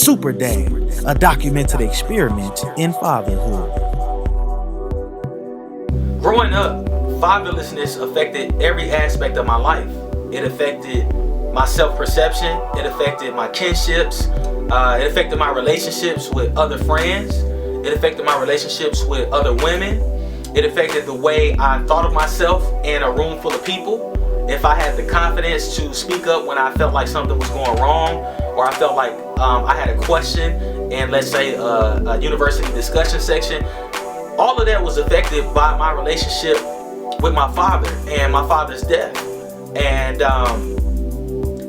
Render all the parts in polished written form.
SUPERDAD, a documented experiment in fatherhood. Growing up, fatherlessness affected every aspect of my life. It affected my self-perception, it affected my kinships, it affected my relationships with other friends, it affected my relationships with other women, it affected the way I thought of myself in a room full of people. If I had the confidence to speak up when I felt like something was going wrong, or I felt like I had a question in, let's say, a university discussion section, all of that was affected by my relationship with my father and my father's death. And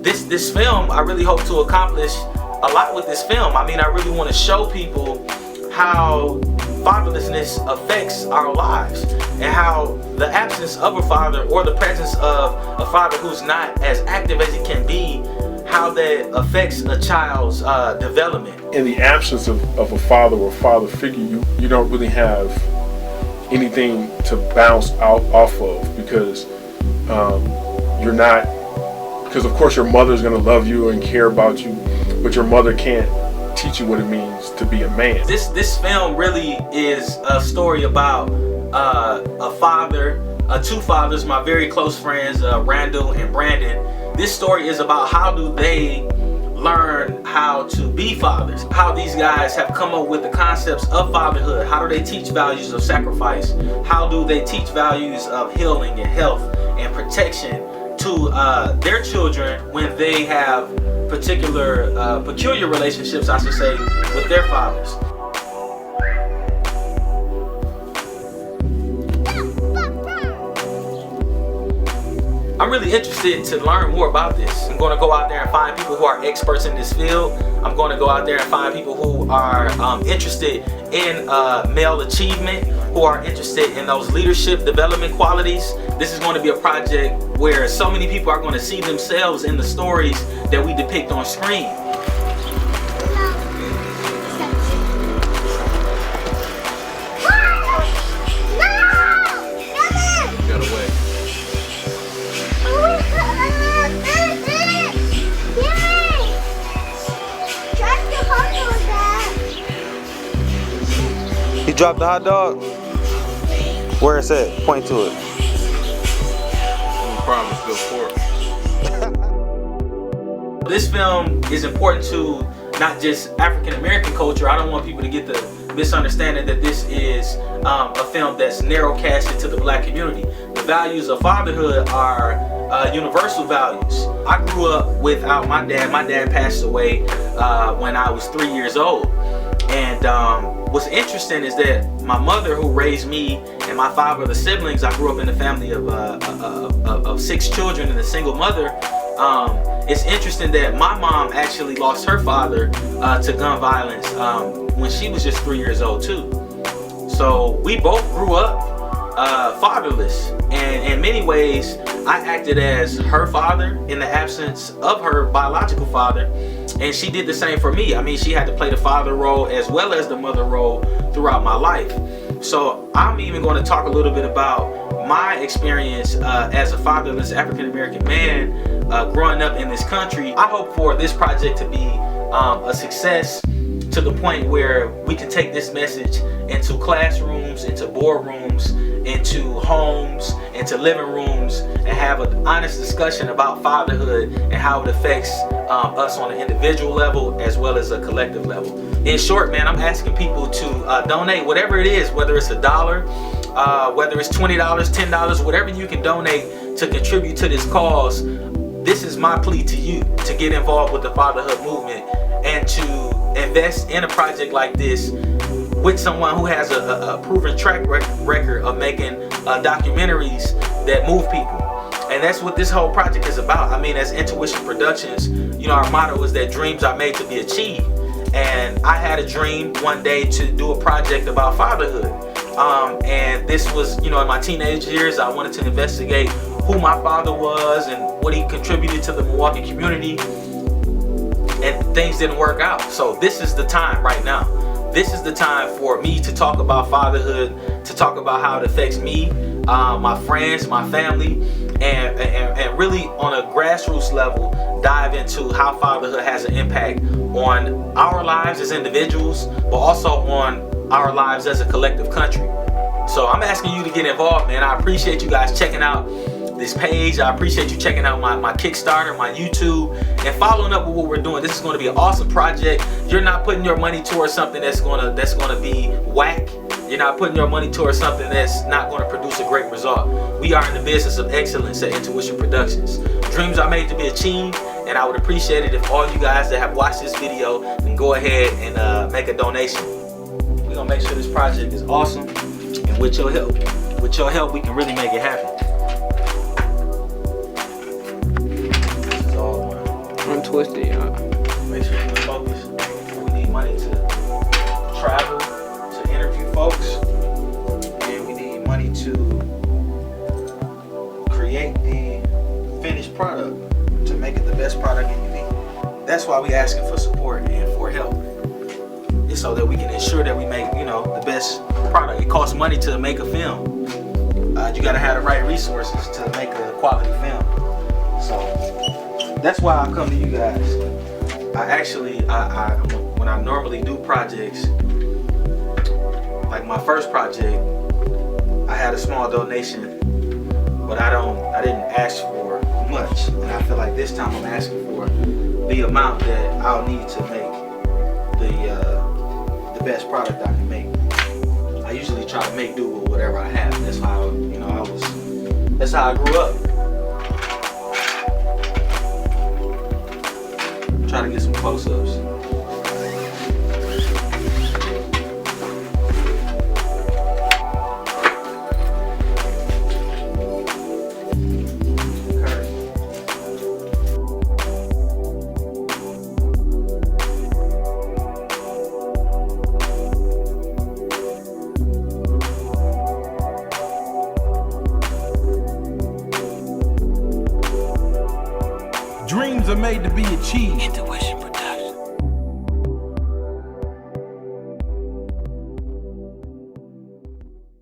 this film, I really hope to accomplish a lot with this film. I mean, I really want to show people how fatherlessness affects our lives, and how the absence of a father or the presence of a father who's not as active as he can be, how that affects a child's development. In the absence of a father or father figure, you don't really have anything to bounce off of, because you're not, because of course your mother's going to love you and care about you, but your mother can't teach you what it means to be a man. This film really is a story about a father, two fathers, my very close friends, Randall and Brandon. This story is about how do they learn how to be fathers, how these guys have come up with the concepts of fatherhood, how do they teach values of sacrifice, how do they teach values of healing and health and protection to their children when they have peculiar relationships, I should say, with their fathers. I'm really interested to learn more about this. I'm going to go out there and find people who are experts in this field. I'm going to go out there and find people who are interested in male achievement, who are interested in those leadership development qualities. This is going to be a project where so many people are going to see themselves in the stories that we depict on screen. He dropped the hot dog? Where it's at? Point to it. No problem, still pork. This film is important to not just African American culture. I don't want people to get the misunderstanding that this is a film that's narrow casted to the black community. The values of fatherhood are universal values. I grew up without my dad. My dad passed away when I was 3 years old. And what's interesting is that my mother, who raised me and my 5 other siblings, I grew up in a family of 6 children and a single mother. It's interesting that my mom actually lost her father to gun violence when she was just 3 years old too. So we both grew up fatherless, and in many ways I acted as her father in the absence of her biological father, and she did the same for me. I mean, she had to play the father role as well as the mother role throughout my life. So I'm even going to talk a little bit about my experience as a fatherless African American man growing up in this country. I hope for this project to be a success, to the point where we can take this message into classrooms, into boardrooms, into homes, into living rooms, and have an honest discussion about fatherhood and how it affects us on an individual level as well as a collective level. In short, man, I'm asking people to donate whatever it is, whether it's $1, whether it's $20, $10, whatever you can donate to contribute to this cause. This is my plea to you to get involved with the fatherhood movement and to invest in a project like this with someone who has a proven track record of making documentaries that move people. And that's what this whole project is about. I mean, as Intuition Productions, you know, our motto is that dreams are made to be achieved. And I had a dream one day to do a project about fatherhood. And this was, you know, in my teenage years, I wanted to investigate who my father was and what he contributed to the Milwaukee community. And things didn't work out. So this is the time right now. This is the time for me to talk about fatherhood, to talk about how it affects me, my friends, my family, and really on a grassroots level dive into how fatherhood has an impact on our lives as individuals, but also on our lives as a collective country. So I'm asking you to get involved, man. I appreciate you guys checking out this page. I appreciate you checking out my Kickstarter, my YouTube, and following up with what we're doing. This is going to be an awesome project. You're not putting your money towards something that's gonna be whack. You're not putting your money towards something that's not going to produce a great result. We are in the business of excellence at Intuition Productions. Dreams are made to be achieved, and I would appreciate it if all you guys that have watched this video can go ahead and make a donation. We're gonna make sure this project is awesome, and with your help, we can really make it happen. This is all untwisted, y'all. Make sure you focus. We need money to travel, to interview folks, and we need money to create the finished product, to make it the best product it can be. That's why we asking for support and for help. It's so that we can ensure that we make, the best product. It costs money to make a film. You gotta have the right resources to make a quality film. So that's why I come to you guys. When I normally do projects, like my first project, I had a small donation, but I didn't ask for much, and I feel like this time I'm asking for the amount that I'll need to make the best product I can make. I usually try to make do with whatever I have. That's how that's how I grew up. Try to get some close-ups. Dreams are made to be achieved. Intuition.